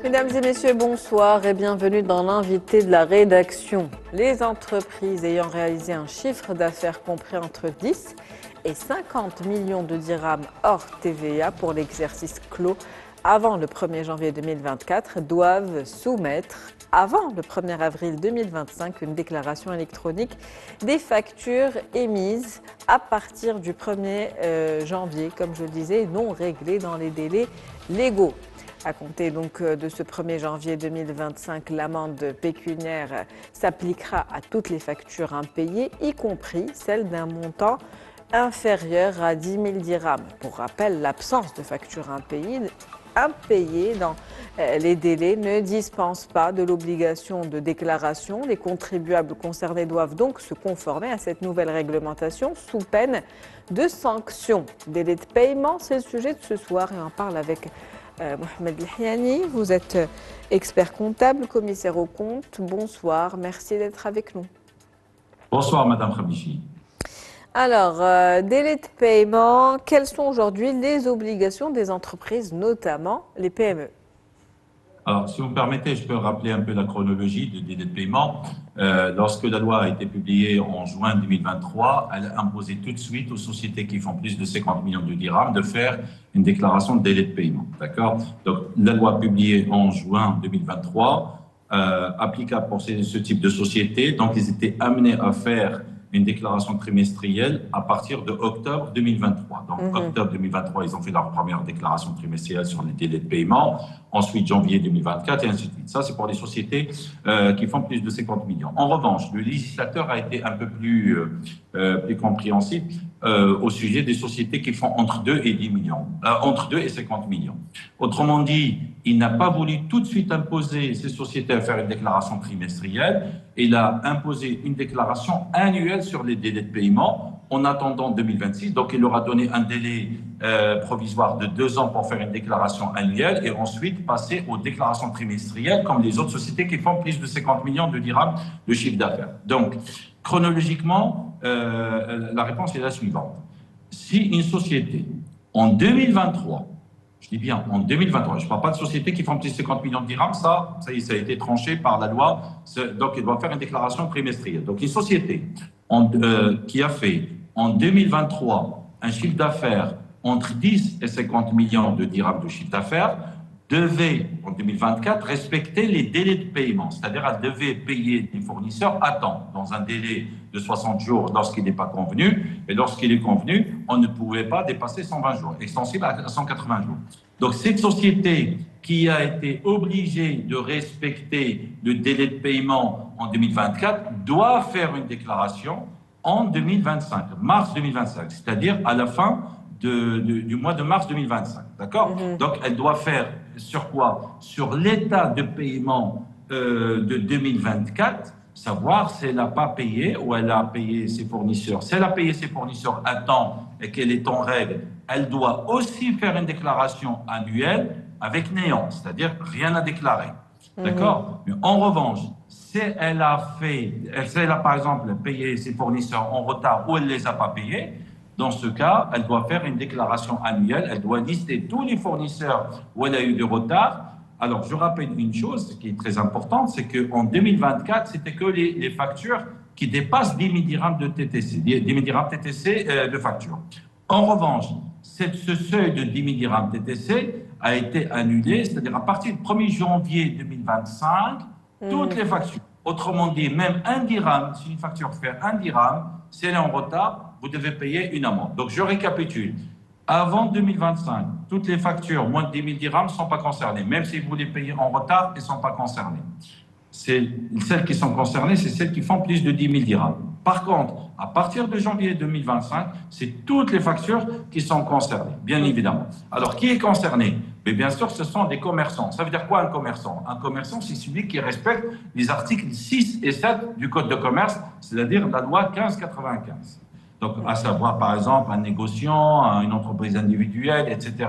Mesdames et messieurs, bonsoir et bienvenue dans l'invité de la rédaction. Les entreprises ayant réalisé un chiffre d'affaires compris entre 10 et 50 millions de dirhams hors TVA pour l'exercice clos avant le 1er janvier 2024 doivent soumettre avant le 1er avril 2025 une déclaration électronique des factures émises à partir du 1er janvier, comme je le disais, non réglées dans les délais légaux. À compter donc de ce 1er janvier 2025, l'amende pécuniaire s'appliquera à toutes les factures impayées, y compris celles d'un montant inférieur à 10 000 dirhams. Pour rappel, l'absence de factures impayées dans les délais ne dispense pas de l'obligation de déclaration. Les contribuables concernés doivent donc se conformer à cette nouvelle réglementation sous peine de sanctions. Délai de paiement, c'est le sujet de ce soir et on parle avec Mohamed Elhiani. Vous êtes expert comptable, commissaire aux comptes. Bonsoir, merci d'être avec nous. Bonsoir Madame Khabichi. Alors, délai de paiement, quelles sont aujourd'hui les obligations des entreprises, notamment les PME? Alors, si vous me permettez, je peux rappeler un peu la chronologie du délai de paiement. Lorsque la loi a été publiée en juin 2023, elle a imposé tout de suite aux sociétés qui font plus de 50 millions de dirhams de faire une déclaration de délai de paiement. D'accord? Donc, la loi publiée en juin 2023, applicable pour ce type de société. Donc, ils étaient amenés à faire une déclaration trimestrielle à partir de octobre 2023. Donc, octobre 2023, ils ont fait leur première déclaration trimestrielle sur les délais de paiement. Ensuite, janvier 2024 et ainsi de suite. Ça, c'est pour les sociétés qui font plus de 50 millions. En revanche, le législateur a été un peu plus compréhensif au sujet des sociétés qui font entre 2 et 10 millions, entre 2 et 50 millions. Autrement dit, il n'a pas voulu tout de suite imposer ces sociétés à faire une déclaration trimestrielle. Il a imposé une déclaration annuelle sur les délais de paiement en attendant 2026. Donc, il leur a donné un délai provisoire de 2 ans pour faire une déclaration annuelle et ensuite passer aux déclarations trimestrielles comme les autres sociétés qui font plus de 50 millions de dirhams de chiffre d'affaires. Donc, chronologiquement, la réponse est la suivante. Si une société, en 2023, je dis bien en 2023, je ne parle pas de sociétés qui font plus de 50 millions de dirhams, ça a été tranché par la loi, donc elle doit faire une déclaration trimestrielle. Donc une société qui a fait en 2023 un chiffre d'affaires entre 10 et 50 millions de dirhams de chiffre d'affaires, devait, en 2024, respecter les délais de paiement. C'est-à-dire, elle devait payer des fournisseurs à temps, dans un délai de 60 jours lorsqu'il n'est pas convenu, et lorsqu'il est convenu, on ne pouvait pas dépasser 120 jours, extensible à 180 jours. Donc, cette société qui a été obligée de respecter le délai de paiement en 2024 doit faire une déclaration en 2025, mars 2025, c'est-à-dire à la fin du mois de mars 2025. D'accord? Donc, elle doit faire sur quoi? Sur l'état de paiement de 2024, savoir si elle n'a pas payé ou elle a payé ses fournisseurs. Si elle a payé ses fournisseurs à temps et qu'elle est en règle, elle doit aussi faire une déclaration annuelle avec néant, c'est-à-dire rien à déclarer. D'accord? Mais en revanche, si elle a par exemple payé ses fournisseurs en retard ou elle ne les a pas payés, dans ce cas, elle doit faire une déclaration annuelle, elle doit lister tous les fournisseurs où elle a eu du retard. Alors, je rappelle une chose qui est très importante, c'est qu'en 2024, c'était que les factures qui dépassent 10 000 dirhams de TTC, 10 000 dirhams TTC de facture. En revanche, ce seuil de 10 000 dirhams TTC a été annulé, c'est-à-dire à partir du 1er janvier 2025, toutes les factures. Autrement dit, même un dirham, si une facture fait un dirham, si elle est en retard, vous devez payer une amende. Donc, je récapitule. Avant 2025, toutes les factures moins de 10 000 dirhams ne sont pas concernées. Même si vous les payez en retard, elles ne sont pas concernées. Celles qui sont concernées, c'est celles qui font plus de 10 000 dirhams. Par contre, à partir de janvier 2025, c'est toutes les factures qui sont concernées, bien évidemment. Alors, qui est concerné? Mais bien sûr, ce sont des commerçants. Ça veut dire quoi un commerçant? Un commerçant, c'est celui qui respecte les articles 6 et 7 du Code de commerce, c'est-à-dire la loi 1595. Donc, à savoir, par exemple, un négociant, une entreprise individuelle, etc.,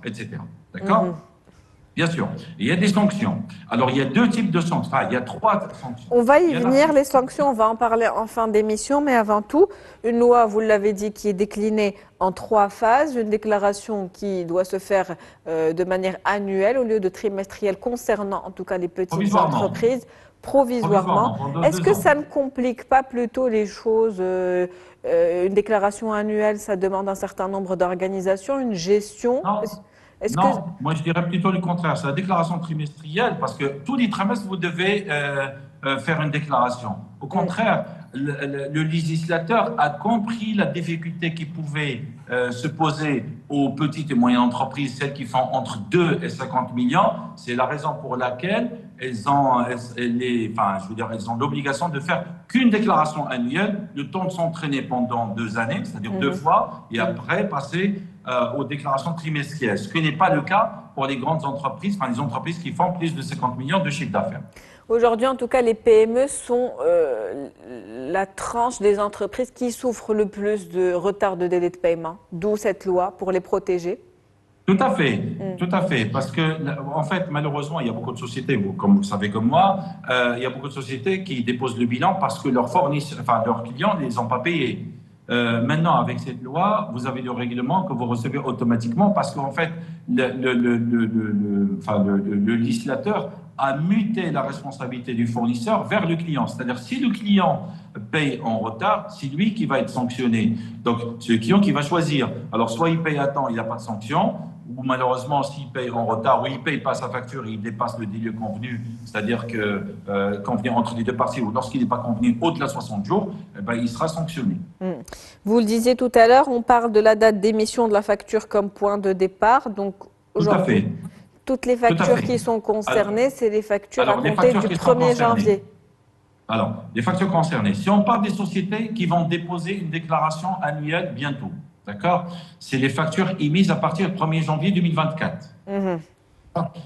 etc. D'accord? Bien sûr. Il y a des sanctions. Alors, il y a deux types de sanctions. Enfin, il y a trois sanctions. On va y Il y a la venir, les sanctions, on va en parler en fin d'émission, mais avant tout, une loi, vous l'avez dit, qui est déclinée en 3 phases, une déclaration qui doit se faire de manière annuelle au lieu de trimestrielle concernant en tout cas les petites provisoirement. entreprises provisoirement. Provisoirement, pendant Est-ce deux que ans. ça ne complique pas plutôt les choses une déclaration annuelle, ça demande un certain nombre d'organisations, une gestion. Non, Est-ce que... non, moi je dirais plutôt le contraire. C'est la déclaration trimestrielle parce que tous les trimestres, vous devez faire une déclaration. Au contraire, le législateur a compris la difficulté qui pouvait se poser aux petites et moyennes entreprises, celles qui font entre 2 et 50 millions. C'est la raison pour laquelle elles ont, enfin, je veux dire, elles ont l'obligation de faire qu'une déclaration annuelle, le temps de s'entraîner pendant 2 années, c'est-à-dire 2 fois, et après passer aux déclarations trimestrielles, ce qui n'est pas le cas pour les grandes entreprises, enfin les entreprises qui font plus de 50 millions de chiffre d'affaires. Aujourd'hui, en tout cas, les PME sont la tranche des entreprises qui souffrent le plus de retard de délai de paiement, d'où cette loi pour les protéger. Tout à fait, parce que en fait, malheureusement, il y a beaucoup de sociétés, comme vous le savez comme moi, il y a beaucoup de sociétés qui déposent le bilan parce que leurs fournisseurs, enfin leurs clients, ne les ont pas payés. Maintenant, avec cette loi, vous avez le règlement que vous recevez automatiquement parce qu'en fait, le législateur a muté la responsabilité du fournisseur vers le client. C'est-à-dire, si le client paye en retard, c'est lui qui va être sanctionné. Donc, c'est le client qui va choisir. Alors, soit il paye à temps, il n'y a pas de sanction, ou malheureusement, s'il paye en retard, ou il ne paye pas sa facture et il dépasse le délai convenu, c'est-à-dire que convenu entre les deux parties, ou lorsqu'il n'est pas convenu au-delà de 60 jours, eh ben, il sera sanctionné. Vous le disiez tout à l'heure, on parle de la date d'émission de la facture comme point de départ. Donc Tout à aujourd'hui, fait. toutes les factures qui sont concernées, c'est les factures à Alors, les compter factures du qui sont 1er janvier. Alors, les factures concernées. Si on parle des sociétés qui vont déposer une déclaration annuelle bientôt, d'accord? C'est les factures émises à partir du 1er janvier 2024.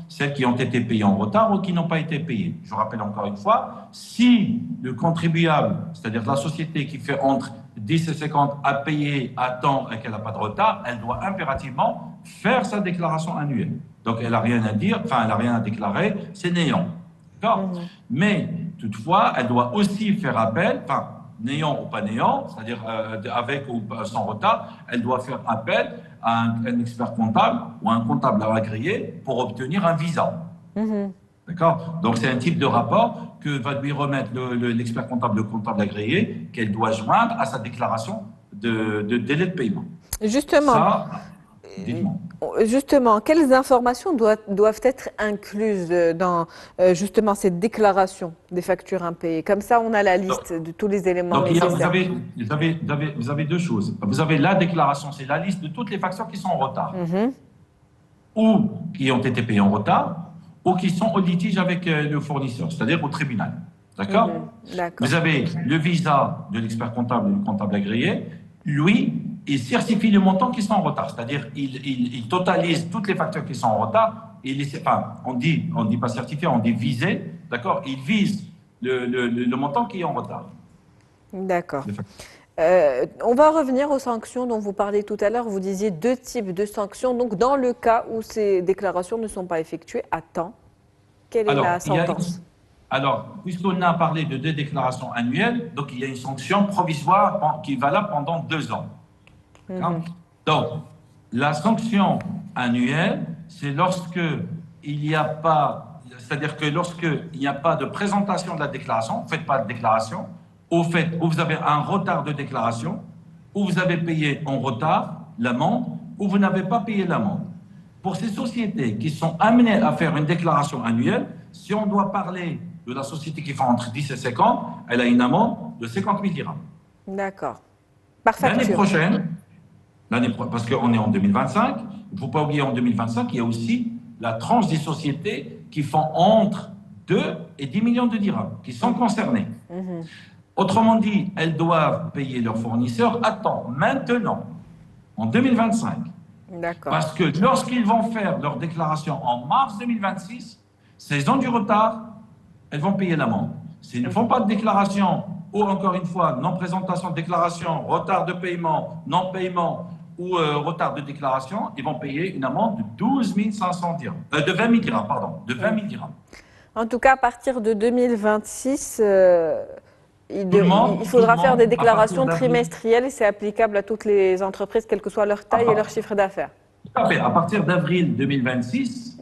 Celles qui ont été payées en retard ou qui n'ont pas été payées. Je rappelle encore une fois, si le contribuable, c'est-à-dire la société qui fait entre 10 et 50 a payé à temps et qu'elle n'a pas de retard, elle doit impérativement faire sa déclaration annuelle. Donc, elle n'a rien à dire, enfin, elle n'a rien à déclarer, c'est néant. D'accord? Mais, toutefois, elle doit aussi faire appel, enfin, néant ou pas néant, c'est-à-dire avec ou sans retard, elle doit faire appel à un expert comptable ou un comptable agréé pour obtenir un visa. D'accord? Donc, c'est un type de rapport que va lui remettre l'expert comptable, le comptable agréé, qu'elle doit joindre à sa déclaration de délai de paiement. Justement, ça, dites-moi. Justement, quelles informations doivent être incluses dans justement cette déclaration des factures impayées? Comme ça, on a la liste de tous les éléments Donc, nécessaires. vous avez deux choses. Vous avez la déclaration, c'est la liste de toutes les factures qui sont en retard, ou qui ont été payées en retard, ou qui sont au litige avec le fournisseur, c'est-à-dire au tribunal. D'accord? Vous avez le visa de l'expert comptable et du comptable agréé. Lui, il certifie le montant qui sont en retard, c'est-à-dire il totalise toutes les factures qui sont en retard. Enfin, on dit pas certifié, on dit visé, d'accord? Il vise le montant qui est en retard. D'accord. On va revenir aux sanctions dont vous parlez tout à l'heure. Vous disiez 2 types de sanctions. Donc, dans le cas où ces déclarations ne sont pas effectuées à temps, quelle est la sentence? Alors, puisqu'on a parlé de 2 déclarations annuelles, donc il y a une sanction provisoire qui est valable pendant 2 ans. Donc, la sanction annuelle, c'est lorsque il n'y a pas, c'est-à-dire que lorsqu'il n'y a pas de présentation de la déclaration, vous ne faites pas de déclaration, où vous avez un retard de déclaration, où vous avez payé en retard l'amende, ou vous n'avez pas payé l'amende. Pour ces sociétés qui sont amenées à faire une déclaration annuelle, si on doit parler de la société qui fait entre 10 et 50, elle a une amende de 50 000 dirhams. D'accord. Par facture. L'année prochaine, parce qu'on est en 2025, il ne faut pas oublier en 2025, il y a aussi la tranche des sociétés qui font entre 2 et 10 millions de dirhams, qui sont concernées. Autrement dit, elles doivent payer leurs fournisseurs à temps, maintenant, en 2025. D'accord. Parce que lorsqu'ils vont faire leur déclaration en mars 2026, s'ils ont du retard, elles vont payer l'amende. S'ils ne font pas de déclaration, ou encore une fois, non-présentation de déclaration, retard de paiement, non-paiement, ou retard de déclaration, ils vont payer une amende de 12 500 dirhams, de 20 000 dirhams, pardon, de 20 000 dirhams. En tout cas, à partir de 2026, il Tout le faudra faire monde, des à partir déclarations d'avril. trimestrielles et c'est applicable à toutes les entreprises, quelle que soit leur taille et leur chiffre d'affaires. Tout à fait. À partir d'avril 2026,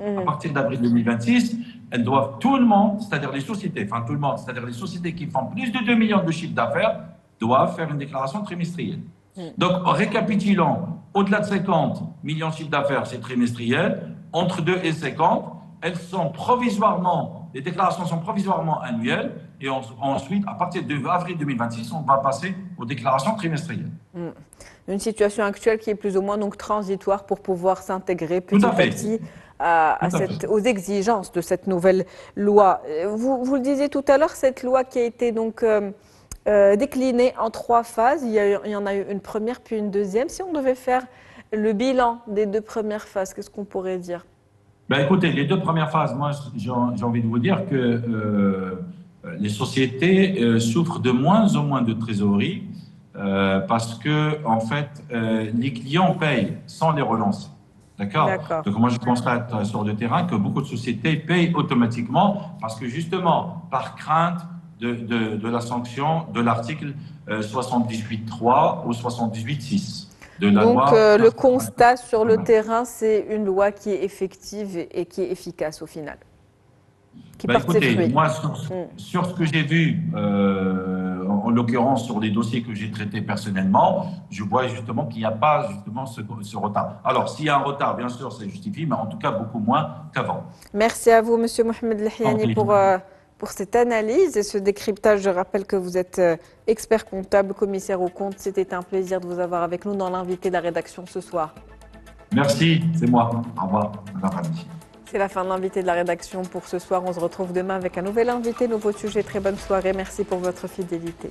elles doivent tout le monde, c'est-à-dire les sociétés, enfin tout le monde, c'est-à-dire les sociétés qui font plus de 2 millions de chiffre d'affaires, doivent faire une déclaration trimestrielle. Donc, récapitulons, au-delà de 50 millions de chiffre d'affaires, c'est trimestriel. Entre 2 et 50, elles sont provisoirement, les déclarations sont provisoirement annuelles. Et ensuite, à partir de avril 2026, on va passer aux déclarations trimestrielles. Une situation actuelle qui est plus ou moins donc transitoire pour pouvoir s'intégrer Tout petit à à fait. petit aux exigences de cette nouvelle loi. Vous le disiez tout à l'heure, cette loi qui a été donc déclinée en 3 phases. Il y en a eu une première puis une deuxième. Si on devait faire le bilan des 2 premières phases, qu'est-ce qu'on pourrait dire? Ben, écoutez, les 2 premières phases, moi, j'ai envie de vous dire que les sociétés souffrent de moins en moins de trésorerie parce que, en fait, les clients payent sans les relancer. D'accord? D'accord. Donc, moi, je constate sur le terrain que beaucoup de sociétés payent automatiquement parce que, justement, par crainte de la sanction de l'article 78.3 ou 78.6 de la Donc, loi. le constat sur le terrain, c'est une loi qui est effective et qui est efficace au final, qui porte ses Écoutez, fruits. moi, sur ce que j'ai vu, en l'occurrence sur les dossiers que j'ai traités personnellement, je vois justement qu'il n'y a pas justement ce retard. Alors, s'il y a un retard, bien sûr, c'est justifié, mais en tout cas beaucoup moins qu'avant. Merci à vous, Monsieur Mohamed Lahiani, Tant pis. pour cette analyse et ce décryptage. Je rappelle que vous êtes expert comptable, commissaire aux comptes. C'était un plaisir de vous avoir avec nous dans l'invité de la rédaction ce soir. Merci, c'est moi. Au revoir, Madame Rami. C'est la fin de l'invité de la rédaction pour ce soir. On se retrouve demain avec un nouvel invité, nouveau sujet. Très bonne soirée. Merci pour votre fidélité.